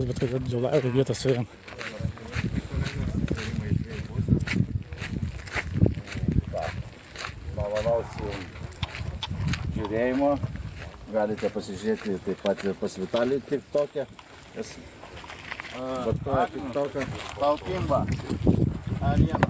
Bet kad džiauliauja vietą su jam. Pavalausiu žiūrėjimo. Galite pasižiūrėti taip pat ir pas Vitalį TikTok'e. Jis vartoja TikTok'ą. Talkimba. Arieną.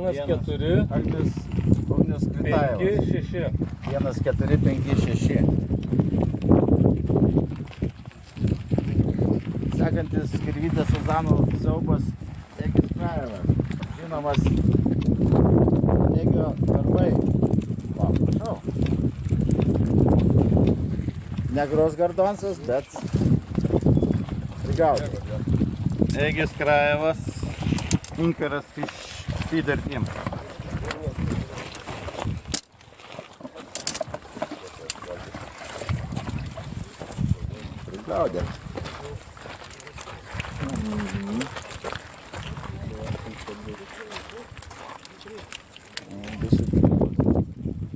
Vienas, 4, 5, 6. 1, 4, 5, 6. Sekantis kirvytės Suzanų siaubas Egis Krajevas. Žinomas Egio darbai. Va, prašau. Negros Gardonsas, bet prigaudo. Egis Krajevas, Inkaras Feeder Team. Prigaudė.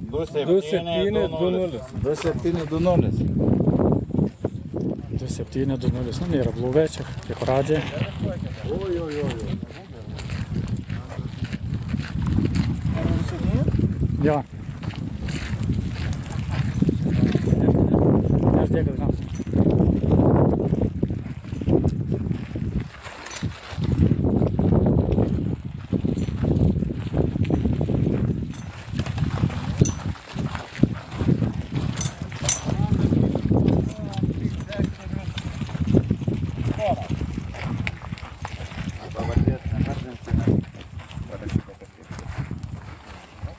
Du 7-2-0. 2-7-2-0. Nu, nėra blogai čia, kaip pradžiai. Jo. Aš tiek atgal.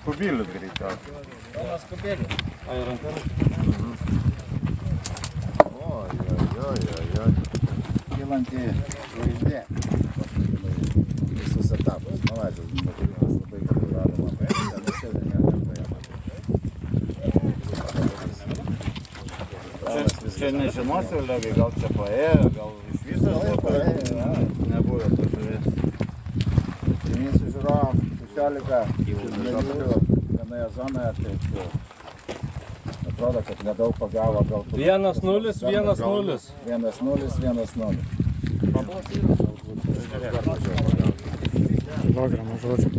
Kubilius greičiausiai. Jonas Kubilius. Ai, rankas. Oi. Kylanti žvaigždė. Visus etapus. Malačius, Makilinas labai gerai rado labai. Ten šiandien nepaėjo. Čia nežinosiu, Legai, gal čia paėjo, gal iš viso paėjo. Nebuvę to žuvės. Priminsiu žiūrovam. 16 dalyvių vienoje zonoje, tai atrodo, kad nedaug pagavo, gal 1-0, 1-0. 1-0. Kilogramą žodžiu.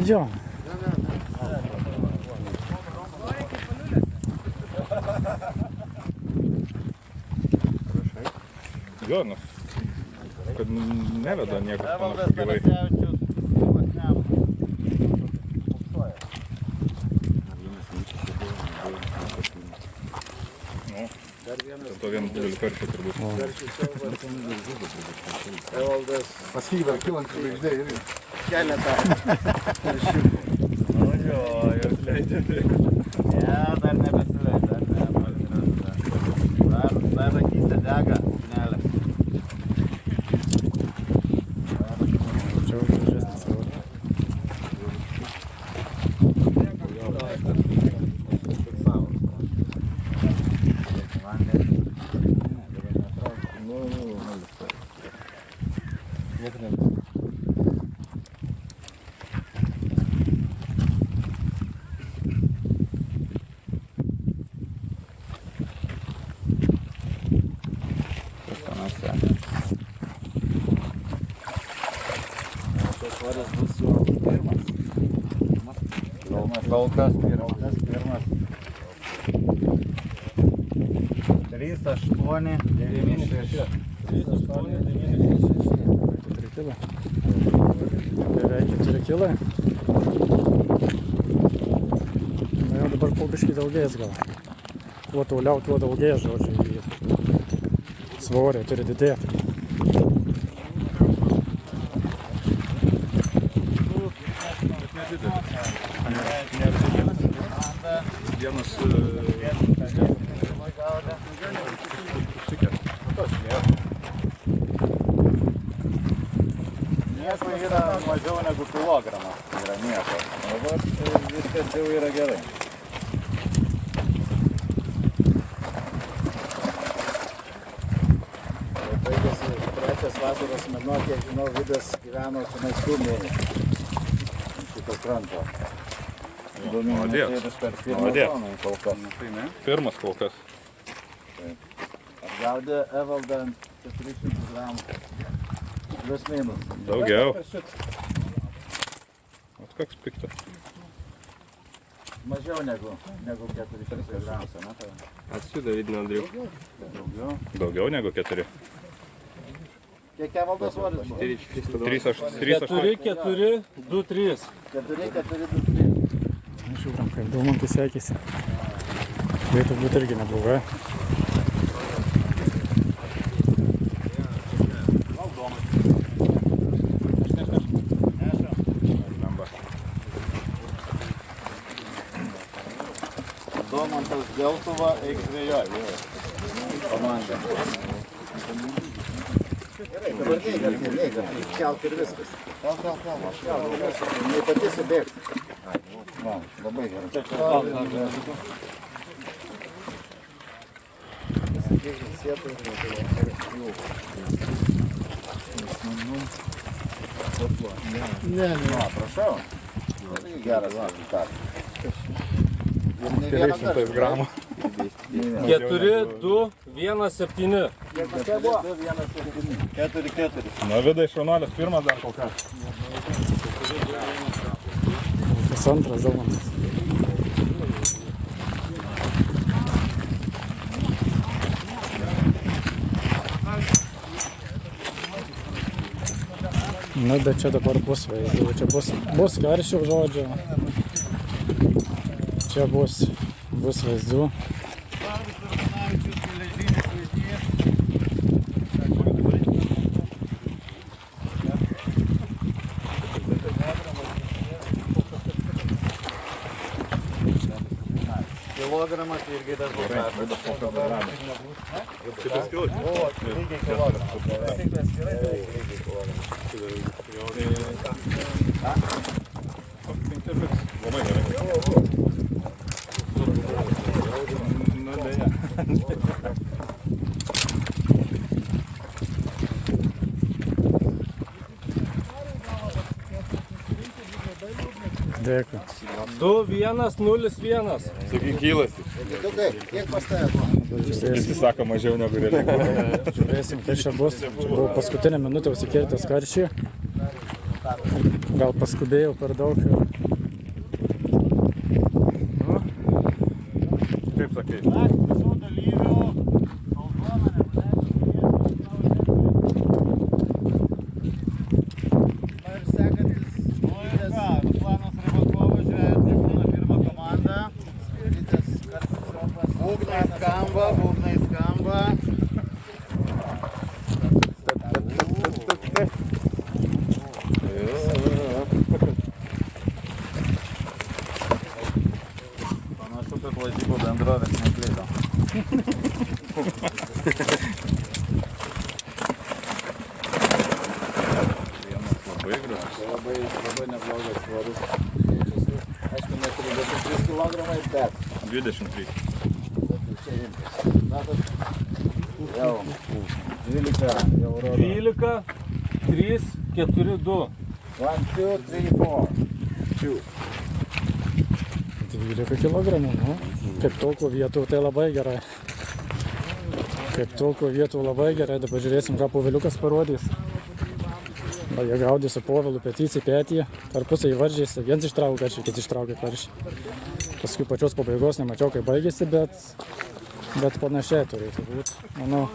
Jo. Jonas, kad neveda niekas panašu gyvai. To vienu dideliu kartu turbūt. Evaldas Paskydavo kylančių žvaigždė irgi. keletą karšiukų. Jo, jos leidžia. Ne, dar nebesileidžia, dar akyse dega ugnelė. Čia užžesnis savo. Svoris bus jau pirmas. Kol kas pirmas. 3-8-9-6. 3-8-9-6. 4 kilai. Beveik 4 kilai. Na jau dabar po biškį daugės gal. Kuo toliau, tuo daugės, žodžiu. Svorė turi didėti. Nedidelis. vienas... Nieko yra mažiau negu kilogramas, tai yra nieko. Dabar viskas jau yra gerai. Baigėsi trečias vasaros mėnuo, kiek žinau, Vidas gyveno čionais 2 mėnesius šito kranto. 2 mėnesius per pirmą zoną kol kas. Pirmas kol kas. Atgaudė Evaldą 400 gramų. Plius minus. Daugiau. Vat koks piktas. Mažiau negu 400 gramų. Отсюда видно, Андрей. Daugiau. Daugiau negu 4. Kiek Evaldas svoris buvo? 3, 4, 2, 3. 4, 2, 3. Žiūrim, kaip Daumantui sekėsi. Turėtų būti irgi neblogai. Daumantas Deltuva, eik žvejoj. Komanda. Dabar neįgarkiai. Kelk ir viskas. Kelk ir viskas. Nei pati subėgti. Va, labai gerai. Pasikėkit sėtai. Ne. Prašau. Tai geras rezultatas. 300 gramų. 4, 2, 1, 7. 4. Na, Vidai šaunuolis pirmas dar kol kas. Kas antras Daumantas. Na, bet čia dabar bus vaizdų. Čia bus karščių žodžio. Čia bus vaizdų. Kilogramas irgi tas bus. Šitas kilas? O, lygiai kilogramas. Tikras gerai, lygiai kilogramas. Labai gerai. Na, dėja. Dėkui. 2, 1, 0, 1. Sakyk, kylas. Kiek pastojate? Visi sako mažiau negu realiai. Žiūrėsim, kaip čia bus. Čia buvo paskutinę minutę užsikirtęs karščiai. Gal paskubėjau per daug. Kaip sakai? Visų dalyvių ir sekantis Ruslanas Rybakovas žveja Tribūno pirmą komandą. Būgnai skamba. Panašu, kad lažybų bendrovės neklydo. Labai gražus. Labai neblogas svarus. Aišku, ne 33 kilogramai, bet 23. čia rimtas. Matot, jau 12 jau rodo. 12, 3, 4, 2. 1, 2, 3, 4. 12 kilogramų, nu. Kaip tokių vietų, tai labai gerai. Dabar žiūrėsim, ką poviliukas parodys. Va, jie gaudė su povilu petys į petį, tarpusai varžėsi, viens ištraukė karšį, kiti ištraukė karšį. Paskui pačios pabaigos nemačiau, kaip baigėsi, bet panašiai turėtų būti. Manau.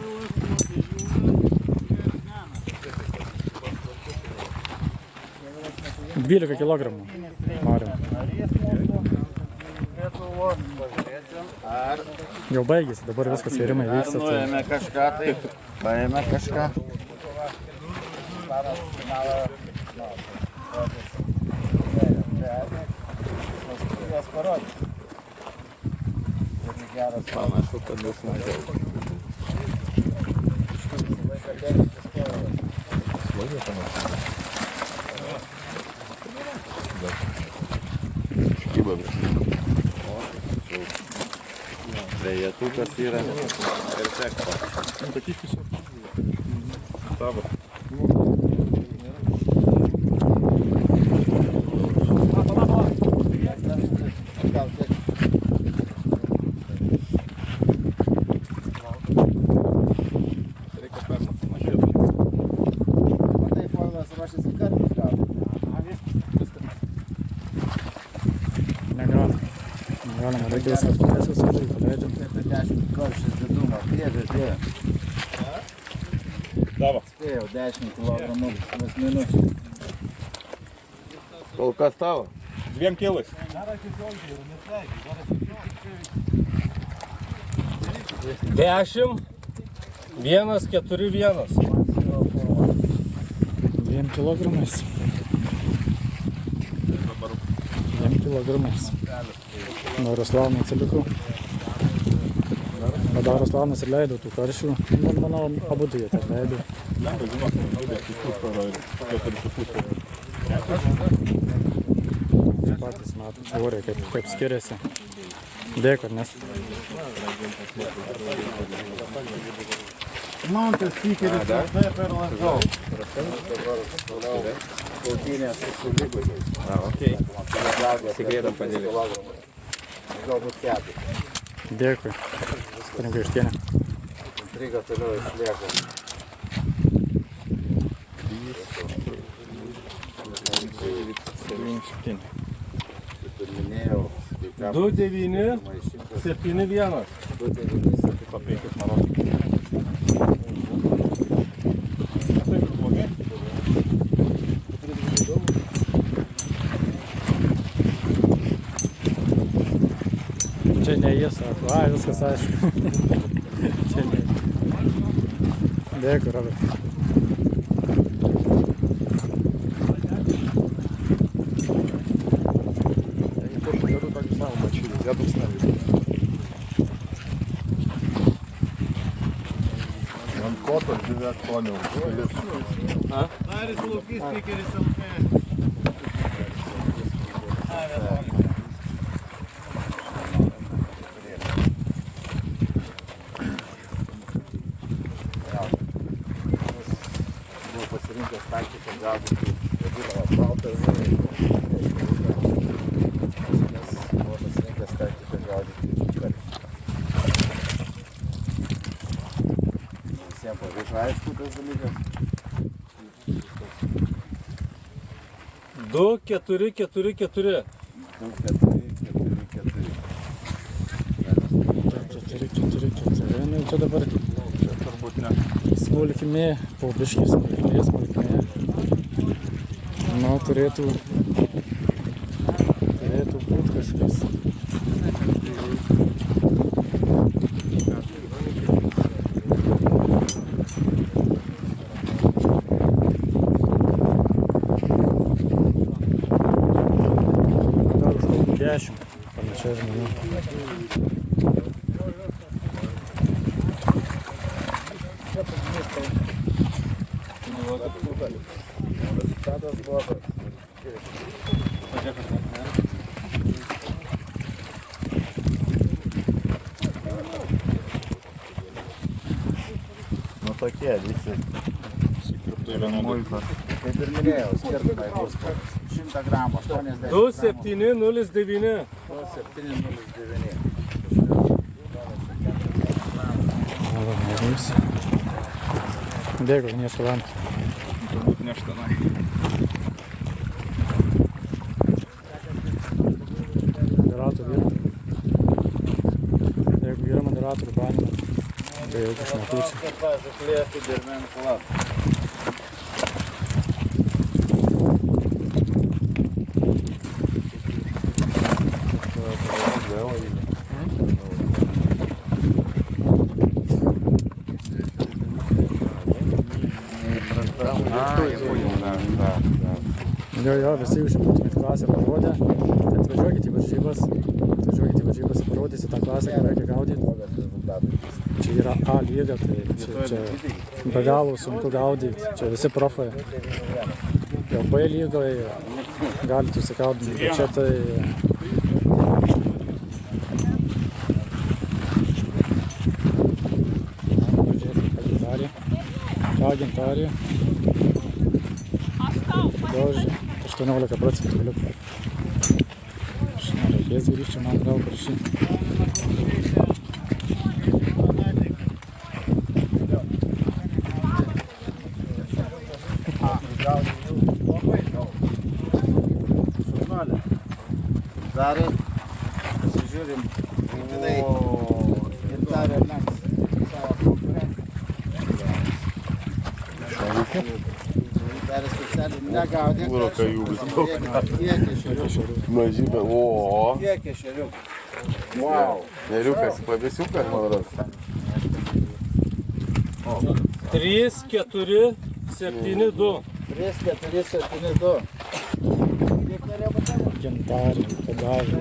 $12 kilogramų. Marim. Ar Jau baigėsi, dabar viskas vėrimai vyksta. Tai... nuėmė kažką, tai paėmė kažką. geras. Panašu, kad bus mažiau. Slaugia panašu. Škyba vis. Trejetukas yra perfekto. Patyškis. Tavo. Negalima, reikia visą paleisęs, važiai paleidžiam. 10 karštis didumo, dėdė. Tavo. Spėjau 10 kg plus minus. Kol kas tavo? 2 kilais. Dešimt, 1, 4, 1. 2 kilogramais. 2 kilogramais. Nuo Ruslavno atsilikau. Tada Ruslavnas ir leido tų karšių. Manau, abu jie taip leido. Lengva, žinok, naudai kitus paro ir 4,5. Patys mato svoriai, kaip skiriasi. Dėkui, nes Man tas stikeris labai per lažau. Kautinės su lygūdžiais. Okei. Tikėdam padėlį. Galbūt 4. dėkui. Turim gaištienę. Intriga toliau išlieka. Kaip ir minėjau, 2, 9, 7, 1. 2, 9, 7. Čia ne jis, sako, viskas aišku. Čia ne. Dėkui, Robert. Я тут ставлю. Ant koto žiūrėk, poniau. Daris Laukys, stikeris LP. Buvo pasirinkęs taktiką gaudyti, vadinamą baltą žuvį. Buvo pasirinkęs taktiką gaudyti karštį. Visiems pavyko aišku tas dalykas. 2, 4, 4, 4. 2, 4, 4, 4. Nu, čia dabar Turbūt ne. smulkmė, po biškį smulkmė. Nu, turėtų būt kažkas. Gal už 10 panašiai žmonių. Rezultatas buvo toks. Nu tokie visi. Sikirptai vienodai. Kaip ir minėjau, skirtumai bus 100 gramų, 80 2, 7, 0, 9. 709. Dėkui, niešką vam. Turbūt ne štanai. Moderatorių yra. Jeigu yra moderatorių banime, tai jau kažnekūsiu. Žuklėti dirmen palat. Jo, visi užimtumėt klasę parodė, tai atvažiuokit į varžybas, Važiuokit į varžybas, parodysi tą klasę, kaip reikia gaudyti. Čia yra A lyga, tai čia be galo sunku gaudyti, čia visi profai. Jau B lygoje galite užsikaudinti, bet čia tai... Ką gintarė. Dožė, 18% vėliau. Reikės grįžti, man gal prašyti. Darė, pasižiūrim, jinai ir darė lenks savo konkurentą. Darė specialiai negaudė, kiek ešeriukų. Mažybė, o. Kiek ešeriukų. Wow. Neriukas, pavėsiukas, man rodos. 3, 4, 7, 2. 3, 4, 7, 2. Kiek norėjo būti? Gintarė, padavė.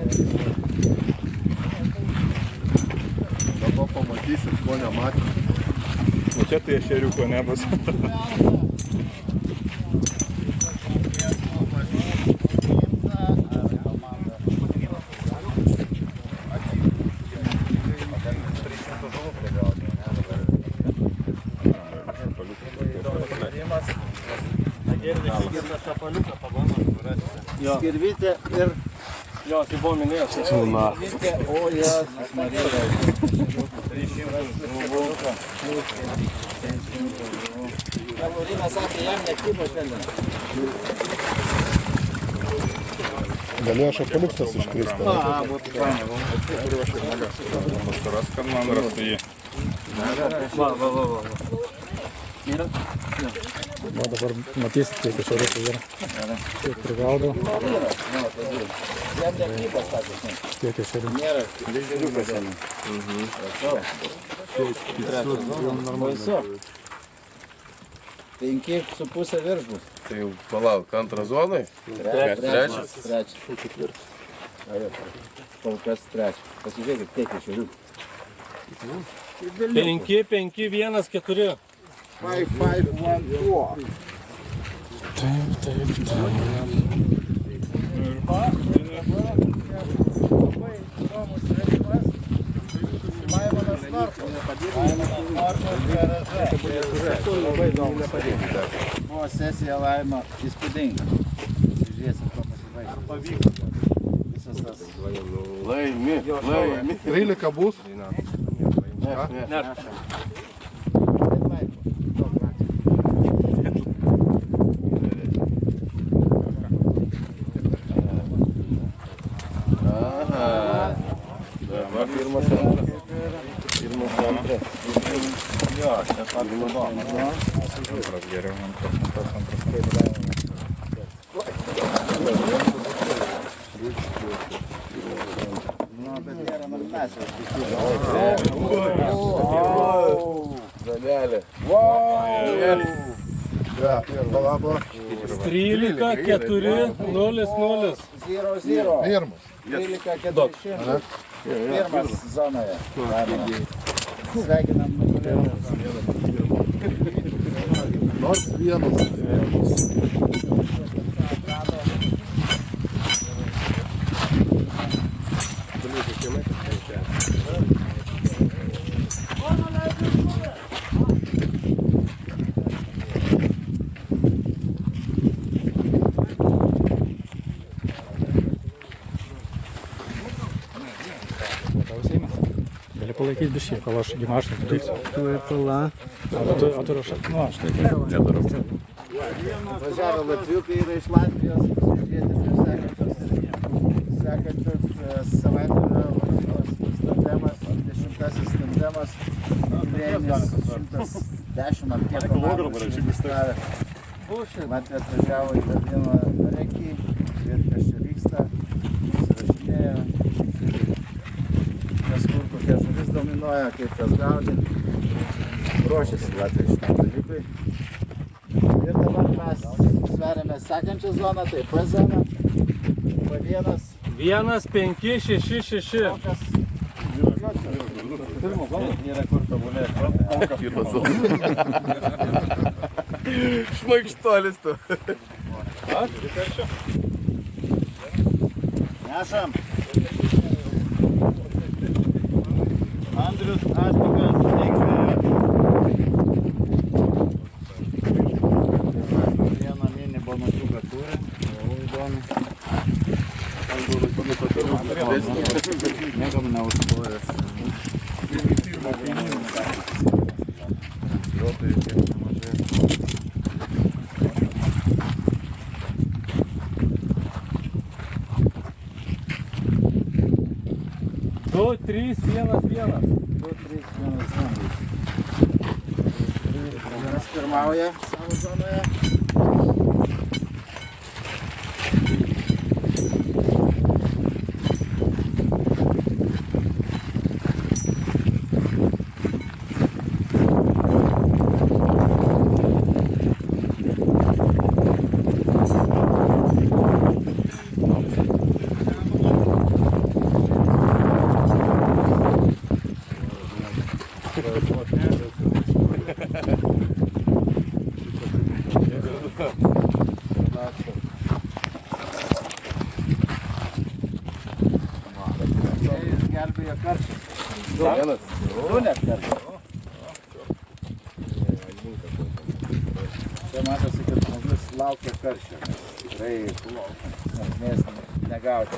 Dabar pamatysit, ko nematėt. O čia tai ešeriuko nebus. Skirvytė ir... Jo, tai buvo minėjęs. Skirvytė, o Jėzus Marija. 300 žuvų. Laurynas sakė, jam nekybo šiandien. Galėjo šapaliukas iškristi. Būtų fainai. Pastaras, kad man rastų jį. Va. O dabar matysit, kiek ešeriukų yra. Kiek prigaudau. Jam nekybo status. Kiek ešeriukų. Nėra ešeriukas šiandien. Baisu. 5,5 virš bus. Tai jau palauk, antrą zonai? Trečias. Kol kas trečias. Pasižiūrėkit, kiek ešeriukų. 5, 5, 1, 4. 5, 5, 1, 4. Taip. Laimonas Norkus labai įdomus. Buvo sesija Laimo įspūdinga. Žiūrėsim, ko pasibaigė. Pavyko. Visas tas. Laimi. 13 bus? Ne. Antras geriau, antras. Bet nėra nominacijos. Zanelė. 13, 4, 0, 0. 0-0. Pirmas. 13-400. Pirmas zonoje. Sveikinam nugalėtojus. Nors vienas. Gali palaikyti biškį, kol aš gimaštai padarysiu. Tu ir pala. O tu rašai? Nu, aš tai Nedarau. Važiavę latviukai yra iš Latvijos, pasižiūrėti prieš sekančius savaitgalio varžybas tandemas, 10-asis tandemas, Vilnienis 110 ar kiek komandų stavė. Latvija atvažiavo į Berlyno rekį, žiūrėti, kas čia vyksta, susirašinėjo, kas kur kokia žuvis dominuoja, kaip kas gaudė. Ruošiasi Latvija šitam dalykui. Ir dabar mes sveriame sekančią zoną, tai P zoną, P1, 1-5-6-6. Yra kur tobulėti. Šmaikštolis tu. Nešam. Andrius Ašpikas vieną mini bonusiuką turi. Įdomi. Niekam neužstojęs. Du, 3, 1-1. Vienas pirmauja savo zonoje. Gelbėjo karščią. Du net karščią. Čia matosi, kad žmogus laukia karščio. Tikrai nes negauti.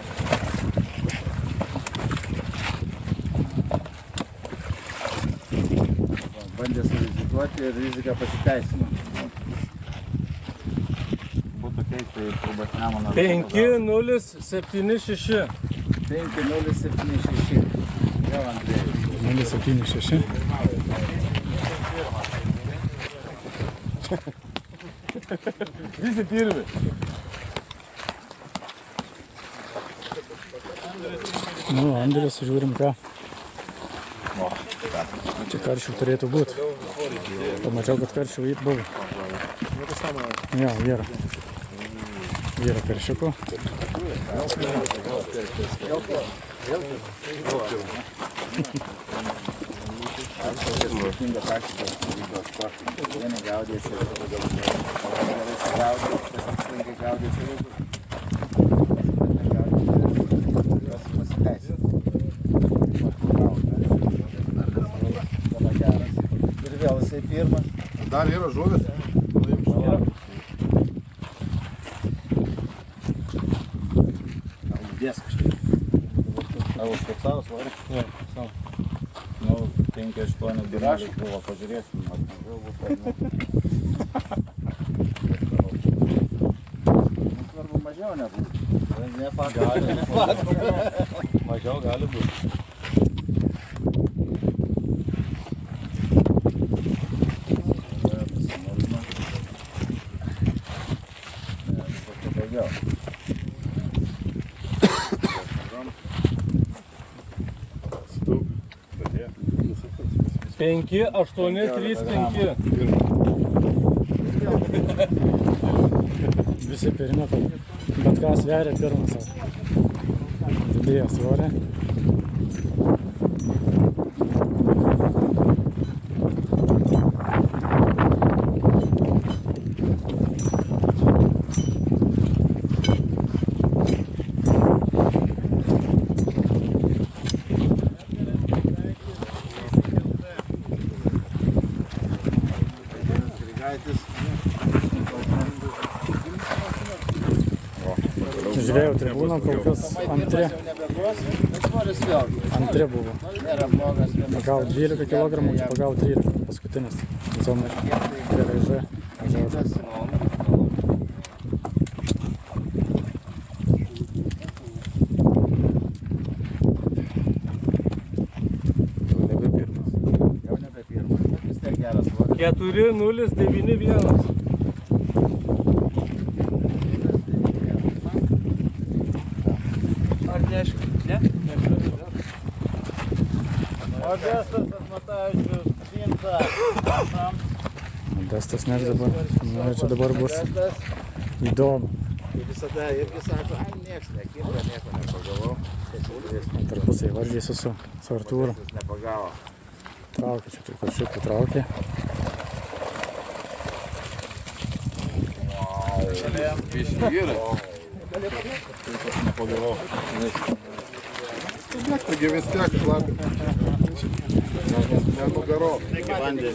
Bandė surizikuoti ir rizika pasiteisino. Būtų keistai turbūt Nemuno. 5-0-7-6. 5-0-7-6. Vėl Andrėjus. 0-7-6. Visi pirmi. Nu, Andrius, žiūrim ką. Čia karšių turėtų būti. Pamačiau, kad karšių buvo. Jo, yra. Yra karšiukų. Skirtinga taktika vykdo sportą. Vieni gaudė šeriukus, visi gaudė šeriukus. Jos pasiteisino. Ir vėl jisai pirmas. Dar yra žuvis. Dės kažkaip. Tavo užfiksavo svarį? Ne, savo. Nu, 5-8 biražai buvo, pažiūrėsim. Svarbu mažiau nebūtų. Ne faktas. Mažiau gali būti. Daugiau. 5-8-3-5. Visi pirmi, bet ką sveria pirmas. Didėja svorė. Žiūrėjau tribūną, kol kas antri buvo. Pagavo 12 kg, čia pagavo 13, paskutinis. Zonas. Gerai, Jau nebe pirmas. Vis tiek geras svoris. 4-0-9-1. Modestas Atmatavičius, Vinca. Modestas neš dabar. Nu, čia dabar bus įdomu. Visada irgi sako, nieks nekimba, nieko nepagavau. Tarpusai varžėsi su Artūru. Jis nepagavo. Traukia čia, tai kažkaip traukė. Biški vyrai. Nepagavau. Taigi vis tiek šlapia. Nenugaro. Iki vandenį.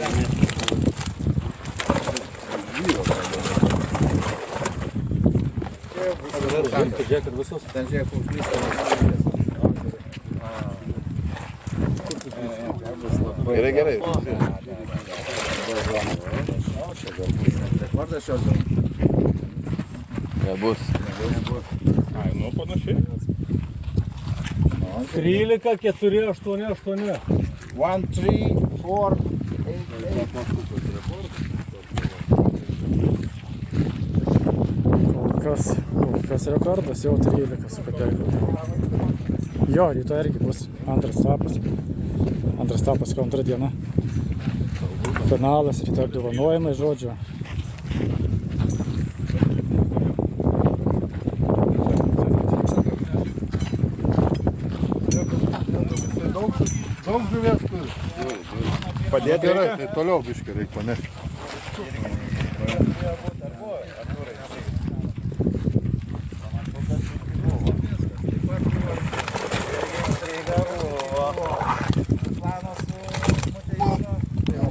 Žiūrėk, kad visus. Ten žiūrėk, užlystė. Gerai, gerai. Vardas šios dienos. Nebus. Ai, nu panašiai. 13, 4, 8, 8. 1, 3, 4, 8, 8. Kol kas rekordas jau 13 su kapeiku. Jo, rytoj irgi bus antras etapas, ko antra diena. Finalas, rytoj apdovanojimai, žodžiu. Daug žuvies turi. Padėti Gerai, reikia? tai toliau biškai reikia panešti.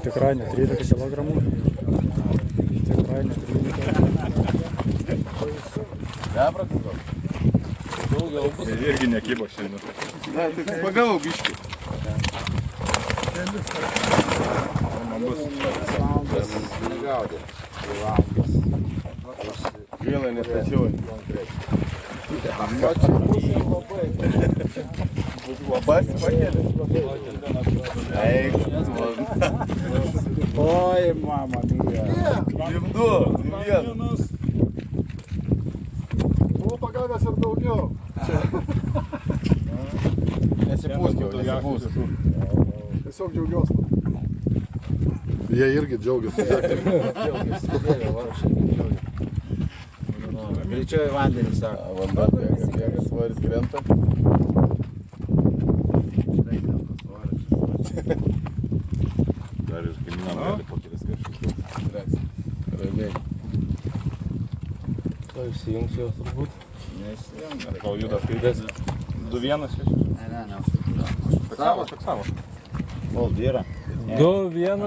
Tikrai ne 13 kg. Tikrai ne 13. Irgi nekybo šiandien. Ne, tai pagavau biškai. Man bus. Negaudė. Gaila nestačiau. Labas pakėlė. Eik. Oi, mama mia. Gimdu. Vienas. Buvo pagavęs ir daugiau. Nesipūskit, nesipūskit. Tiesiog džiaugiuosi. Jie irgi džiaugiasi. Greičiau į vandenį, sako. Vanda bėga, svoris krenta. Dar ir kaimynam gali po kelis karštus. Ramiai. To įsijungs jau turbūt. Gal juda skaitės? 2-1 6. Ne. Fiksavo. Kol yra. 2, 1,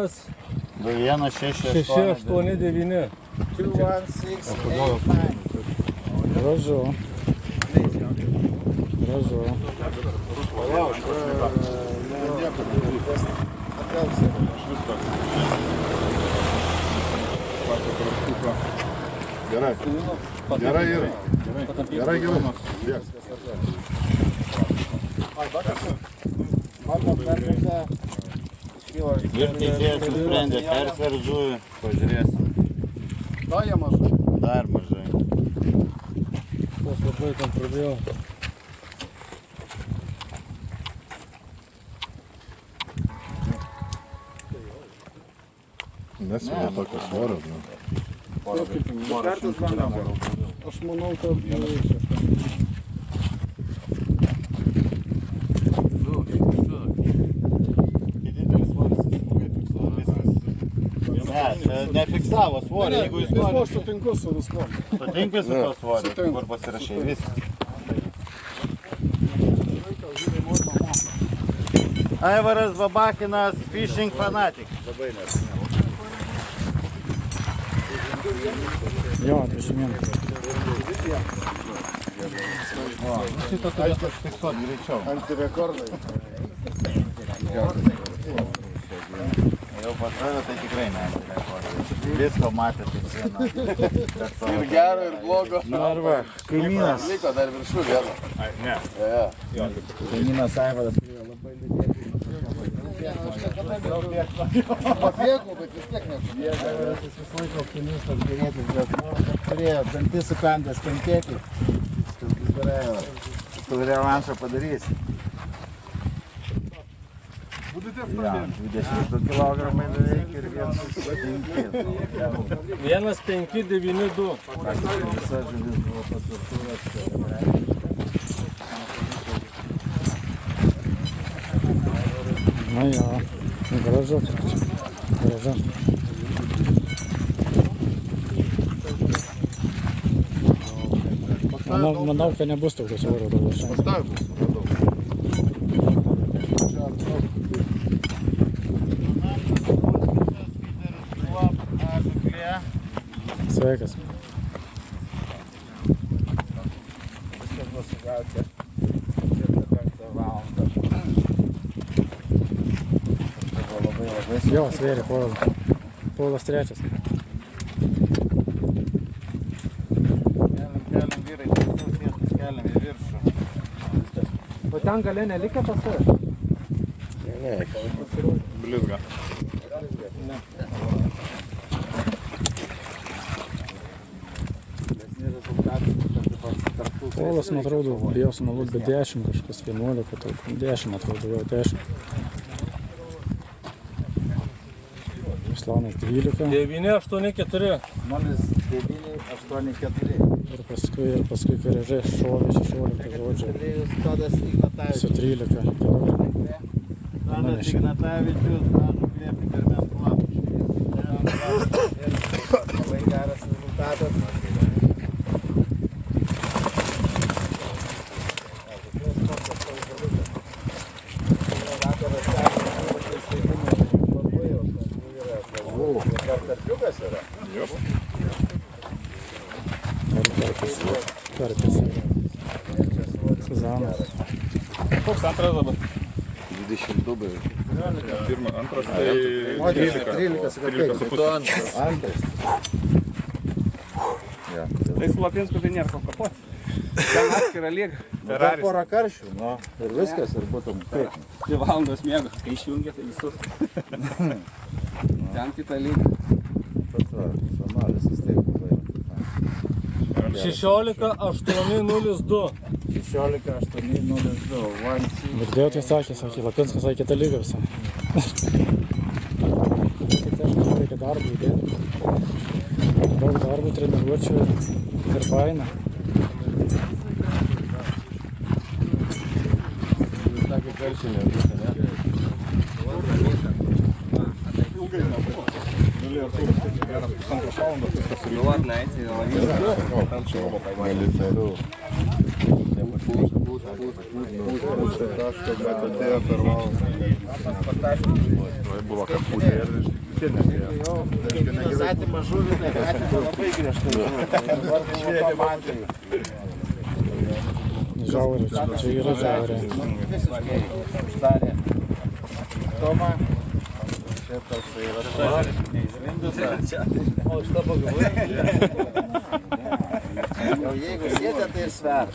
2, 1, 6, 6, 8, 9. 2, 1, 6, 8, 9. Gražu. Gražu. Gerai. Gerai yra. Gerai. Lieks. Ir teisėjas nusprendė persver žuvį. Pažiūrėsim. Da, jie mažai. Dar mažai. Aš labai tam pradėjau. Nesivė tokio svorio. Aš manau, kad... Ne, čia nefiksavo svorį, jeigu jis nori. Aš sutinku su viskuo. Sutinki su to svoriu, kur pasirašai viską. Aivaras Babakinas, Fishing Fanatic. Jo, 20 min. Aiškiai fiksuot greičiau. Antirekordai. Jau pas tave tai tikrai ne antirekordai. Visko matė tik vieną. Ir gero, ir blogo. Na arba, kaimynas. Liko dar viršų vieną. Ai, ne. Kaimynas Aivaras turėjo labai liūdėti. Pasiekau, bet vis tiek net. Aivaras visą laiką optimistas gerėtis, bet turėjo dantis sukandęs kentėti. Tu revanšą padarysi. Будете Ja, 22 kg beveik ir 1,5. 1,592. Visa žuvis buvo pasvirtuvės. Na jo, gražu. Gražu. Manau, kad nebus tokios oro daugiau šiandien. Pastavimus radau. Sveikas. Viskas bus sugauti. 7:05 valandą. Tai buvo labai Jo, svėrė Polas trečias. Keliam vyrai, visus vietus keliam į viršų. O ten galė nelikė pas tave? Blizga. Polas, man atrodo, bijau sumalut, bet 10 kažkas, 11, 10 atrodo, jau 10. Islamas 12 984. 0984. ir paskui Karežai šovė 16 žodžių Tadas Ignatavičius. su 13 kg. Tadas Ignatavičius, žuklė Pikermentų lapkričio. Labai geras rezultatas. Karpis. Suzanas. Koks antras dabar? 22 beveik. Pirmas, antras tai 13 su kapeikiais. Antras. Tai su Lapinsku tai nėra ko kapot. Ten atskira lyga. Dar Ferraris. porą karšių, nu, ir viskas, ir būtum kaip. 2 valandos miego. Kai išjungia, tai visus. Ten kita lyga. Pats va, somalis vis taip buvo. 16802. 16-8-0-2. Girdėjau, tai sakė, Lapinskas sakė kitą lygą visą. Reikia darbų įdėti. Daug darbų, treniruočių ir baina. Sakė karšinė. ilgai nebuvo. Galėjo turas, kad vienas pusantros valandos viskas Ну ладно, эти Ten čia buvo kaimai. Atėjo per valandą. Buvo kaputė ir čia neatėjo. Zatymą žuvį, labai griežtai. Žiauriai, čia yra žiauriai. Visiškai uždarė Tomą. Čia toksai yra neišlindus. O iš to pagavai? Jau jeigu sėdė, tai ir sver.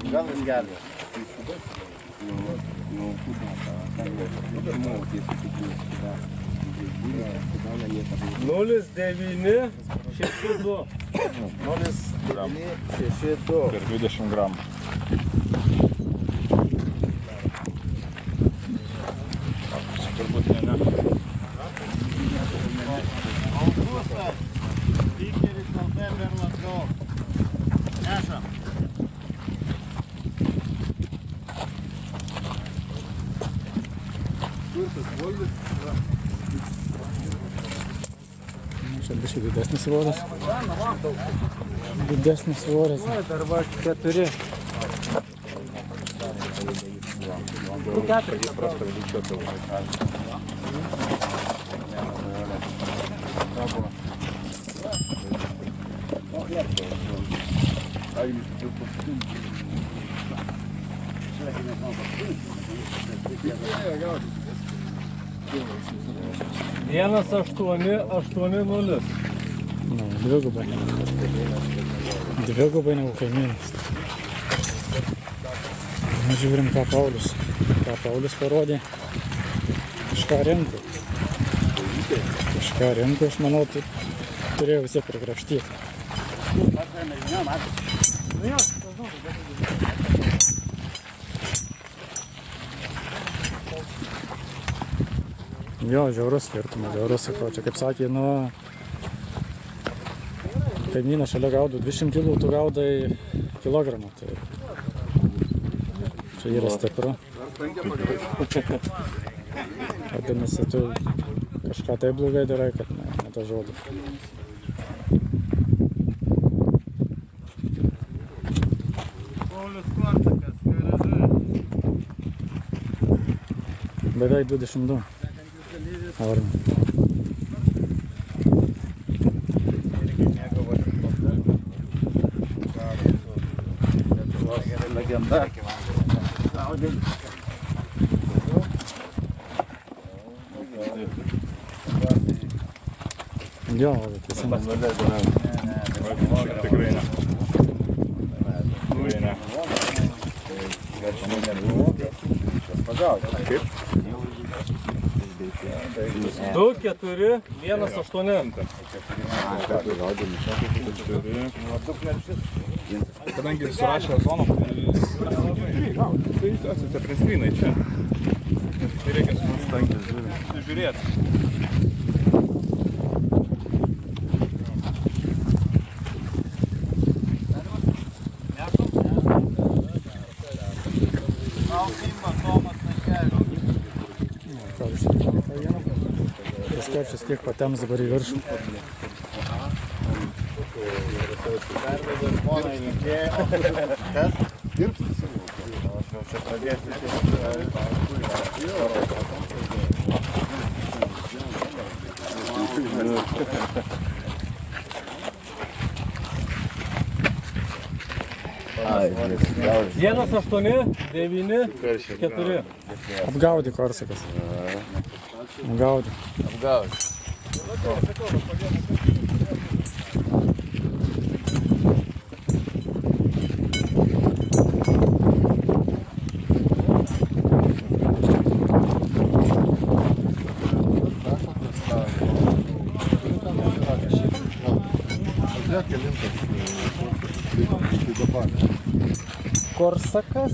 Gal jis gali. 0962. 0,962. Per 20 gramų. Čia turbūt ne. Augustas, Pikeris LT per Latgau. Nešam. Čia biškai didesnis svoris. Didesnis svoris. Dar va 4. Vienas 880. Nu, dvigubai. Dvigubai negu kaimynas. Na, žiūrim, ką Paulius parodė. Kažką rinko. Aš manau, tai turėjau vis tiek prikrapštyti. Jo, žiaurus skirtumas, žiaurus, sakau, čia kaip sakė, nu, kaimynas šalia gaudo 200 kg, tu gaudai kilogramą, tai čia yra stipru. Vadinasi, tu kažką taip blogai darai, kad ne to žodį. Paulius Korsakas, garažai. Beveik 22. Aurimai. Legenda. Jo, teisingas. Tikrai ne. Tikrai ne. 2, 4, 1, 8. Kadangi surašė zoną, tai atsitė prie skrynai čia. Tai reikia žiūrėti. Tas keršis tiek patems dabar į viršų. Kas? Dirbs? Aš jau čia pradėsiu. Vienas 8, 9, 4. Apgaudė Korsakas. Apgaudė. Korsakas.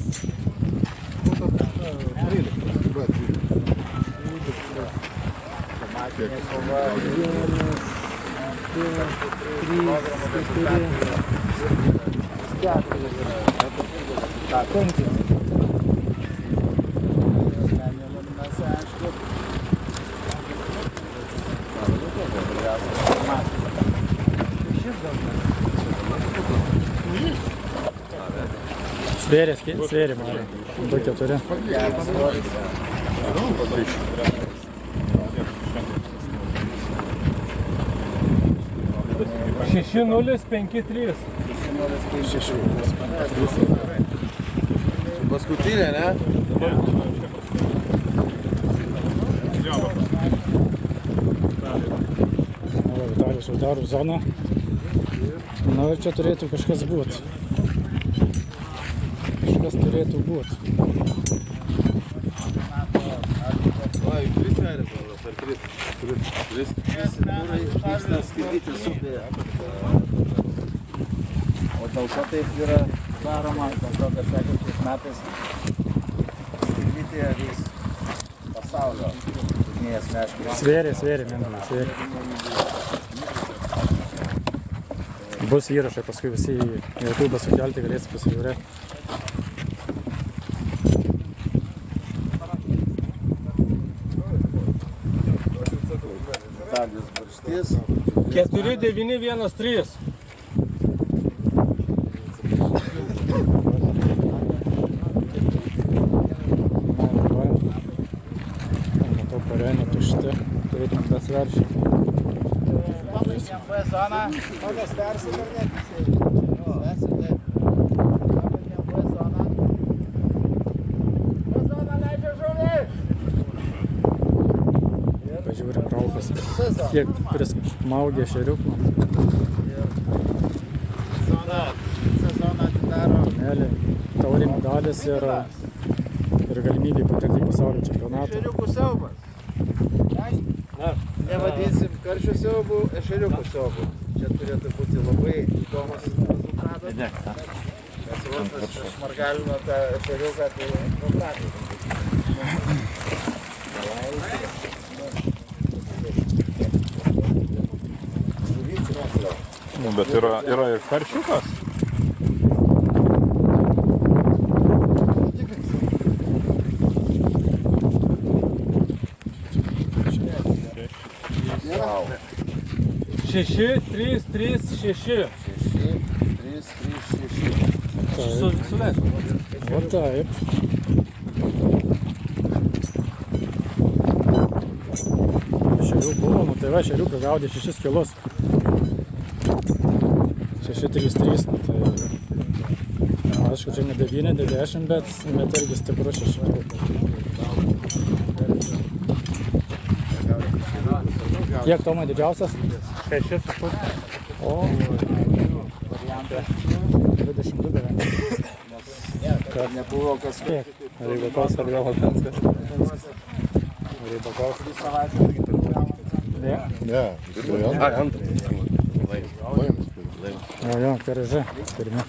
Svėrė, Marija. 2-4. 6-0-5-3. Paskutinė, ne? Vitalijus jau daro zoną. Na ir čia turėtų kažkas būti. Kažkas turėtų būti. Ai, 3 metai, ar 3? 3 Vyksta skaitytis upėje. O dėl ko taip yra daroma, dėl to, kad sekančiais metais skaityti vyks pasaulio turnyjas meškės. Svėrė, Mindaugas, svėrė. Bus įrašai, paskui visi į YouTube sukelti, galėsi pasižiūrėti. Vitalijus Barštys. 4-9-1-3. Matau, pareina tušti, turėtum tas veršį. B zona. Kokias persidarnėti? Persidarnėti. B zona. B zona leidžia žuvį. Pažiūrim, Raukas, kiek prismaugė šeriukų. Sezoną atidaro. Melė, taurė medalis ir galimybė patekti į pasaulio čempionatą. Ešeriukų siaubas. Nevadinsim karščių siaubų, ešeriukų siaubų. Čia turėtų būti labai įdomus rezultatas. Nes Rusas šmargalino tą ešeriuką, tai nupratai. Nu, bet yra ir karšiukas. Šeši, 3, 3, 6. 6, 3, 3, 6. Suleisiu. O taip. Šerių buvo, nu tai va, šerių pragaudė 6 kilus. 6-3-3, nu tai... Aišku, čia ne 9, ne 10, bet irgi stiprus 6 kilų. Kiek Tomai didžiausias? 6,5. O, 22 beveik. Kad nebuvo kas Kiek? Rybakos ar vėl Alpenskas? Rybakos. 3 savaitės irgi pirmoji. Ne? Ne, Ai, antras. Jo, karaže, pirmi.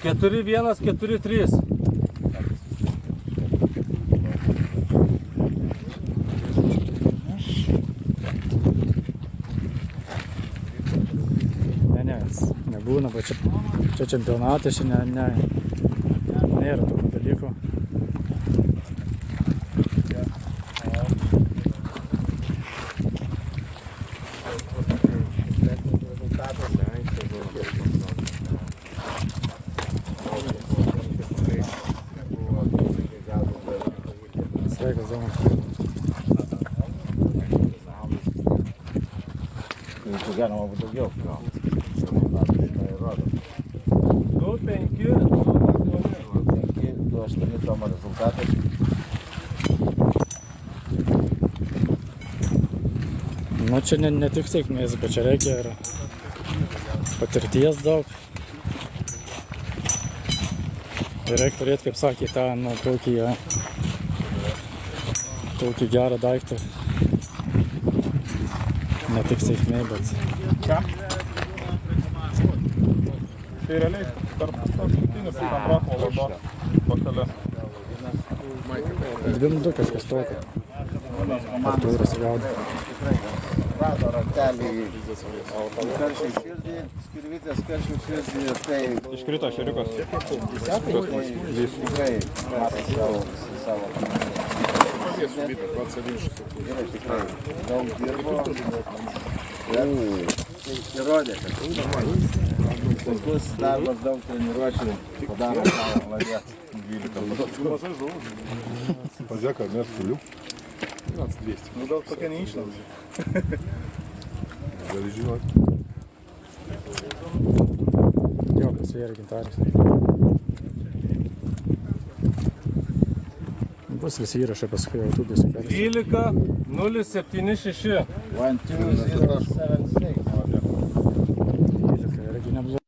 Keturi, 1, 4, 3. Ne, nebūna, bet čia čempionatas, čia nėra tokių dalykų. Sveikas, Domas. Čia galima būtų daugiau gauti. 2, 5, 2, 8. 2-8 Tomo rezultatas. Nu, čia ne tik sėkmės, bet čia reikia ir patirties daug. Ir reikia turėti, kaip sakė, tą, nu, tokį gerą daiktą. Ne tik sėkmė, bet... Tai realiai tarp paskutinis antras valanda pakale. 2-2 kažkas tokio. Artūras gaudė. Rado ratelį į karšių širdį, skirvytės karšių širdį, tai... Iškrito šeriukas. Tikrai mato savo gerai, tikrai daug dirbo. Tai įrodė, kad sunkus darbas, daug treniruočių padaro savo lavietą. 12 žuvų. Pažiūrėk, ar mes tuliu. 1200. Nu, gal tokia neišlausia. Gali žinoti. Jo, pasvėrė gintaris. Bus visi įrašai paskui YouTube'e sukelis. 12, 0, 7, 6. 1-2-0-7-6. Irgi neblogai.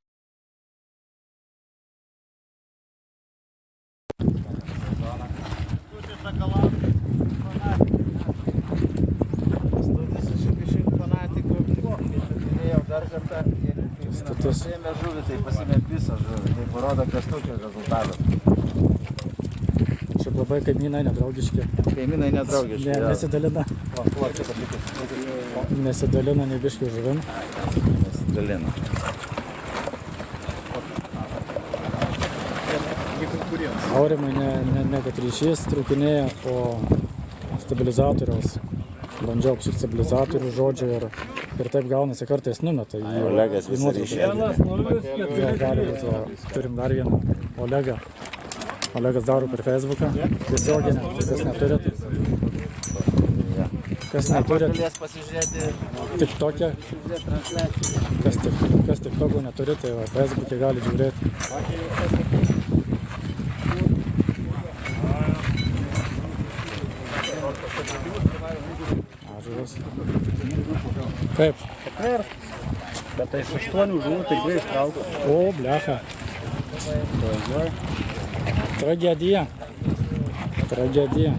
Status. Pasimė žuvį, tai pasimė visą žuvį. Tai parodo Kęstučio rezultatas. Šiaip labai kaimynai nedraugiški. Kaimynai nedraugiški. Nesidalina. Nesidalina nei biškių žuvim. Nesidalina. Aurimai ne kad ryšys trūkinėja po stabilizatoriaus. Bandžiau apsukti stabilizatorių žodžiu ir taip gaunasi kartais numeta į Olegas visą ryšį. 1, 0, 4, gali būti, turim dar vieną Olegą. Olegas daro per Facebooką. Tiesioginę, kas neturit. Kas neturit, Galės pasižiūrėti tik tokią. transliaciją. Kas tik tokio neturit, tai va, Facebook'e gali žiūrėti. Ažuras. Kaip? Bet tai iš 8 žuvų tikrai ištraukau. O, blecha. Tragedija. Tragedija.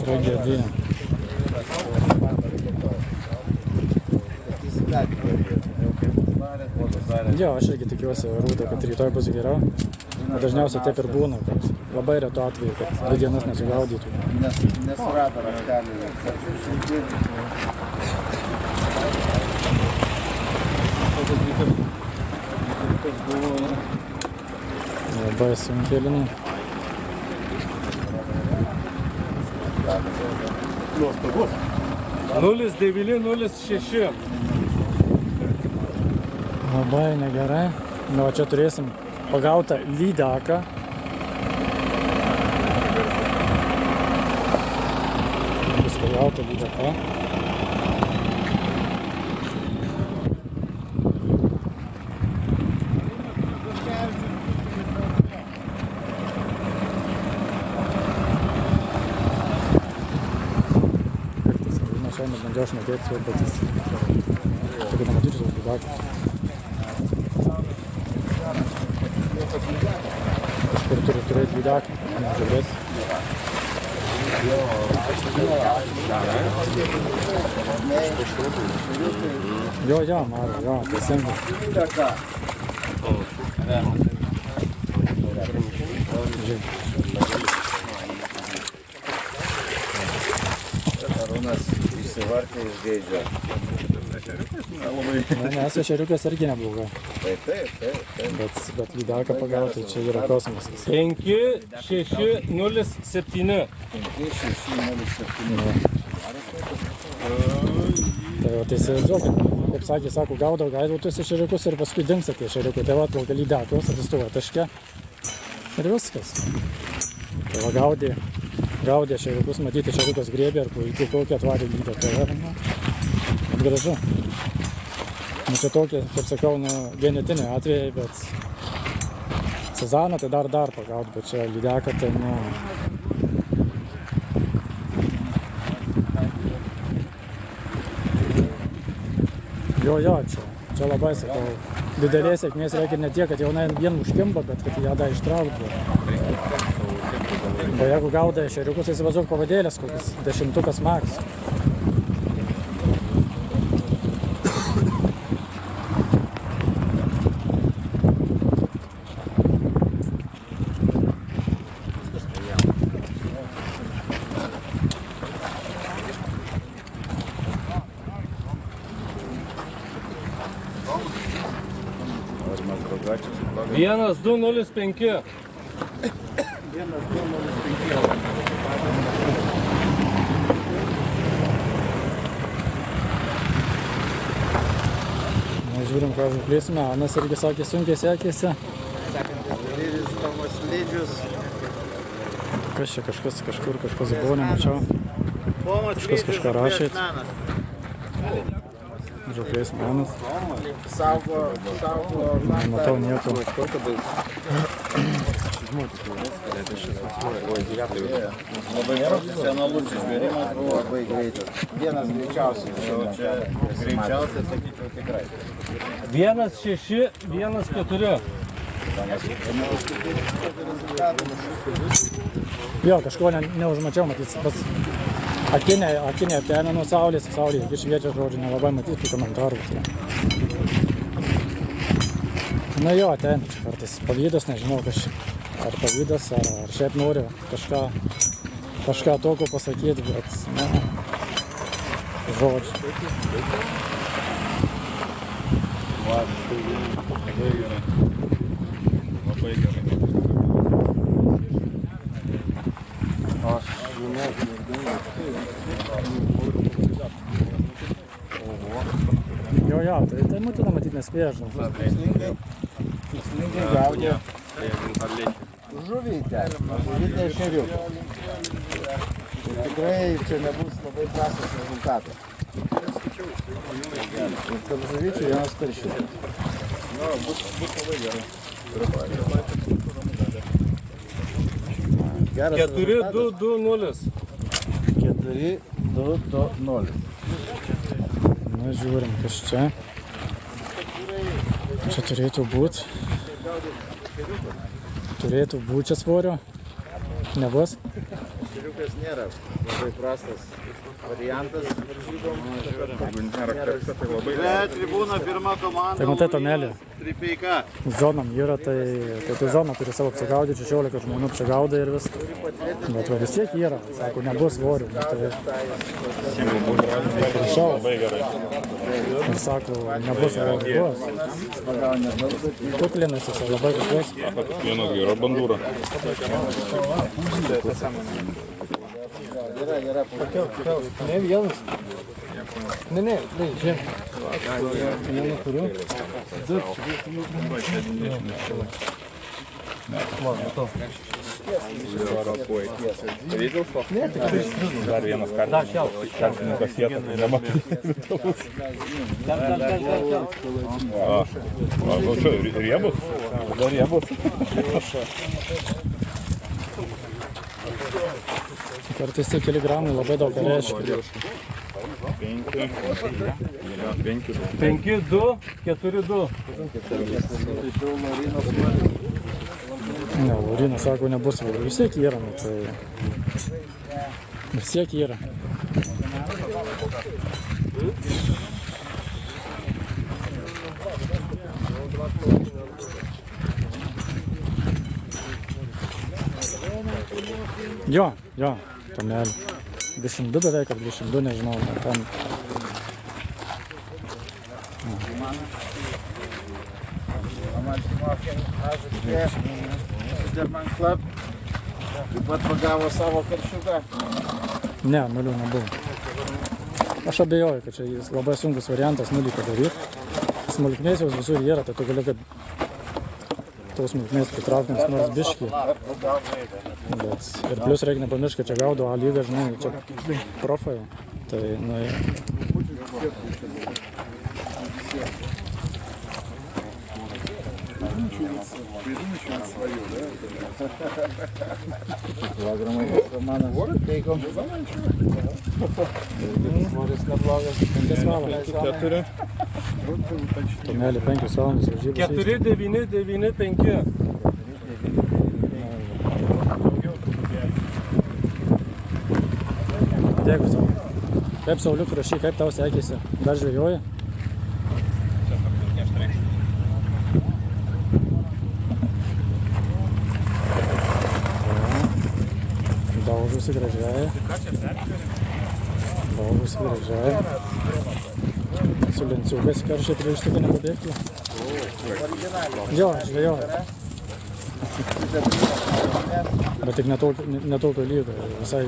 Tragedija. Jo, aš irgi tikiuosi, Rūta, kad rytoj bus geriau. Dažniausiai taip ir būna, kad labai retu atveju, kad 2 dienas nesugaudytų. Nesurado raštelį. Labai sunkiai linai. Nuostabus. 0906. Labai negerai. Na, o čia turėsim pagautą lydeką. Bus pagauta lydeka. Šiandien bandžiau šnekėti su bet jis tokia nematyčiau savo lydekų. Kažkur turi turėti lydeką, nežiūrės. Jo, Maro, jo, teisingai. Arūnas išsivartė iš geidžio. Nes ešeriukas irgi nebloga. Taip. Bet lydeką pagauti, čia yra kosmosas. 5607. 5607. Tai įsivaizduokit, kaip sakė, sako, gaudau tuos ešeriukus ir paskui dingsta tie ešeriukai. Tai va, plaukia lydekos, atsistuvo taške ir viskas. Tai va, gaudė ešeriukus, matyti ešeriukas griebė ir iki kokį atvarė lydeką. Gražu. Nu, čia tokie, kaip sakau, genetiniai atvejai, bet sezoną tai dar pagaut, bet čia lydeką tai, Jo, čia labai, sakau, didelės sėkmės reikia ne tiek, kad jaunai vien užkimba, bet kad ją dar ištrauktų. O jeigu gaudai ešeriukus, įsivaizduok pavadėlės, kokias 10 maks. Vienas, 205. Žiūrim, ką žuklėsime. Anas irgi sakė, sunkiai sekėsi. Kas čia kažkas buvo, nemačiau. Kažkas kažką rašėt. Žuklės menas. Nematau nieko. Labai profesionalus išvėrimas buvo labai greitas. Vienas greičiausiai. Greičiausiai, sakyčiau, tikrai. 1614. Jo, kažko neužmačiau, matyt, pats akinė aptenė nuo saulės išviečia, žodžiu, nelabai matyti komentarų. Na jo, ten kartais pavydas, nežinau, ar pavydas, ar šiaip noriu kažką tokio pasakyti, bet, žodžiu. Labai gerai. Jo, tai matyt nespėja, žinau. Tikslingai gaudė žuvytę ešeriuką. Ir tikrai čia nebus labai prastas rezultatas. Ir tarp žuvyčių vienas karšiukas. Bus labai gerai. 4220. 4220. Na, žiūrim, kas čia. Čia turėtų būti čia svorio. Nebus? Šeriukas nėra labai prastas variantas. Jeigu nėra krepšio, tai labai Tribūna pirma komanda. Tai matai, Tomelė, Tripeika. zonom yra, tai zona turi savo apsigaudyti, 16 žmonių apsigauda ir vis. Bet va, vis tiek yra, sako, nebus svorių. Tai prašau. labai gerai. Ir sako, nebus svorių. Kuklinasi, labai kuklus. Vienas gera bandūra. Yra. Ne vienas. Ne, žiūrėk. Vieną turiu. Dar vienas kartininkas vietą. Riebus? Dar riebus. Kartais tie keli gramai labai daug reiškia. 5-2, 4-2. Ne, Laurinas sako, nebus svorių. Vis tiek yra, tai vis tiek yra. Jo, Tomelė. 22 beveik, ar 22, nežinau, ten. German Club taip pat pagavo savo karšiuką. Ne, 0 nebuvo. Aš abejoju, kad čia jis labai sunkus variantas 0 padaryti. Smulkmės jau visur yra, tai tu gali, kad tos smulkmės pritraukiams nors biškį. Bet ir plius reikia nepamiršti, kad čia gaudo A lygą, žinai, čia profai. Tai, nu, Kilogramai Romanas Teikom. svoris neblogas, 5 valandas. 4. Tomelė 5 valandas varžybos. 4-9-9-5. Dėkui savo. Kaip Sauliuk rašy, kaip tau sekėsi? Dar žvejoji? Daužusi gražiai. Su lenciukais karšiai prie ištikų nepabėgti. Jo, žvejoji. Bet tik netokio lygio, visai.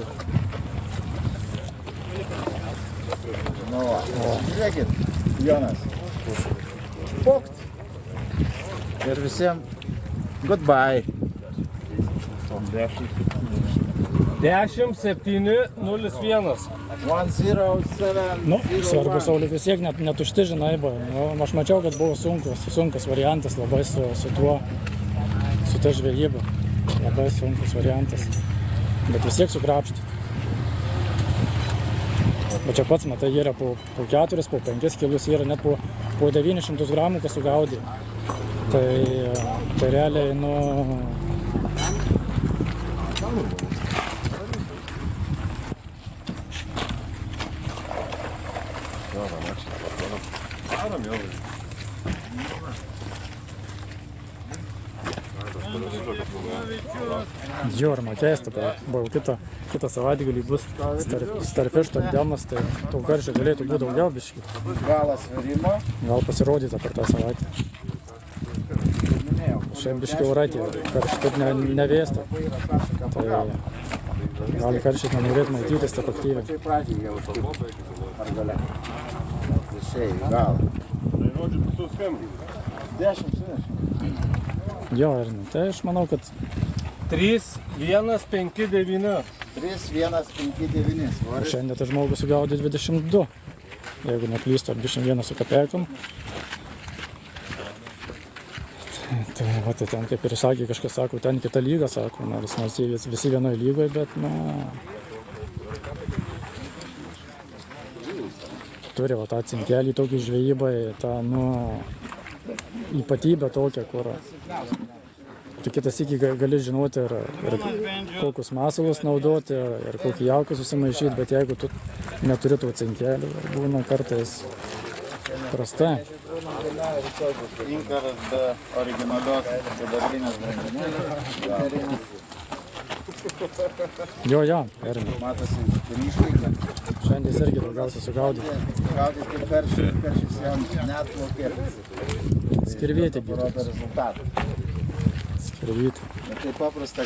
Žiūrėkit, Jonas. Pokt. Ir visiems goodbye. 10-7-0-1. 107. Nu, svarbu, Sauliuk, vis tiek netušti žinaiba. Nu, aš mačiau, kad buvo sunkus variantas labai su ta žvejyba. Labai sunkus variantas. Bet vis tiek sukrapšti. Bet čia pats, matai, yra po 4, po 5 kilus, yra net po 900 gramų, kas sugaudė. Tai realiai, nu... Jo, ar keista, buvo kitą savaitgalį bus starfiš tandemas, tai to karščio galėtų būti daugiau biškį. Galas varimo. Gal pasirodyta per tą savaitę. Šiandien biškį auratė, karščiai taip nevėsta. Tai gali karščiai nenorėtų maitytis taip aktyviai. Čia pradžiai jau ar galia. Visai, gal. 10. Jo, ir tai aš manau, kad 3-1-5-9. 3-1-5-9 svoris. šiandien tas žmogus sugaudė 22, jeigu neklystu, 21 su kapeikom. Tai va, tai ten kaip ir sakė, kažkas sako, ten kita lyga, sako, nors visi vienoje lygoje, bet, na, turi va tą cinkelį tokį žvejybai, tą, nu, ypatybę tokią, kur tu kitas iki gali žinoti ir kokius masalus naudoti ir kokį jauką susimaišyti, bet jeigu tu neturi tų cinkelių, būna kartais prastai. Inkaras be originalios sidabrinės grandinėlės. Jo, Ermi. Matosi ryškiai, Šiandien irgi daugiausiai sugaudyti. gaudys kaip peršys jam net plaukė. Skirvytį Rodo būtų. rezultatą. Skirvytį. Bet tai paprasta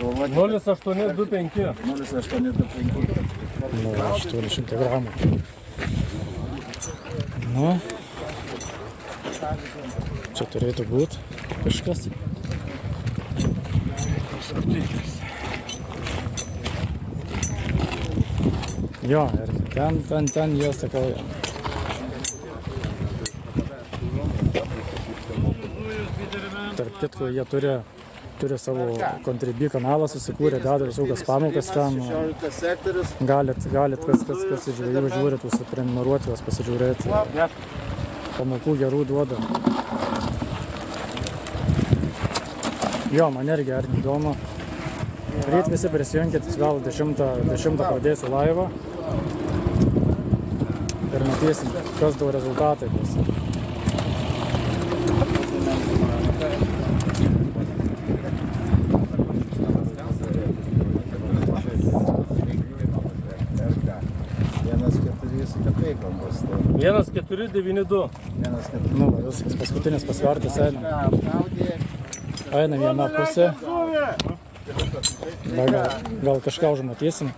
galvoti. 0825. 0825. Nu, 800 gramų. Nu. Čia turėtų būti kažkas. Jo, ir ten jie sakau. Tarp kitko, jie turi savo Contribui kanalą susikūrė, deda visokias pamokas ten. 16 sektorius. Galit kas iš žvejų žiūri, prenumeruoti juos, pasižiūrėti. Pamokų gerų duoda. Jo, man irgi įdomu. Ryt visi prisijunkit, gal 10 pradėsiu laivą. Ir matysim, kas daug rezultatai bus. Vienas 4 su kapeikom bus. 1492. Nu, viskas paskutinis pasvartas einam. Einam viena pusė. Gal kažką užmatysim.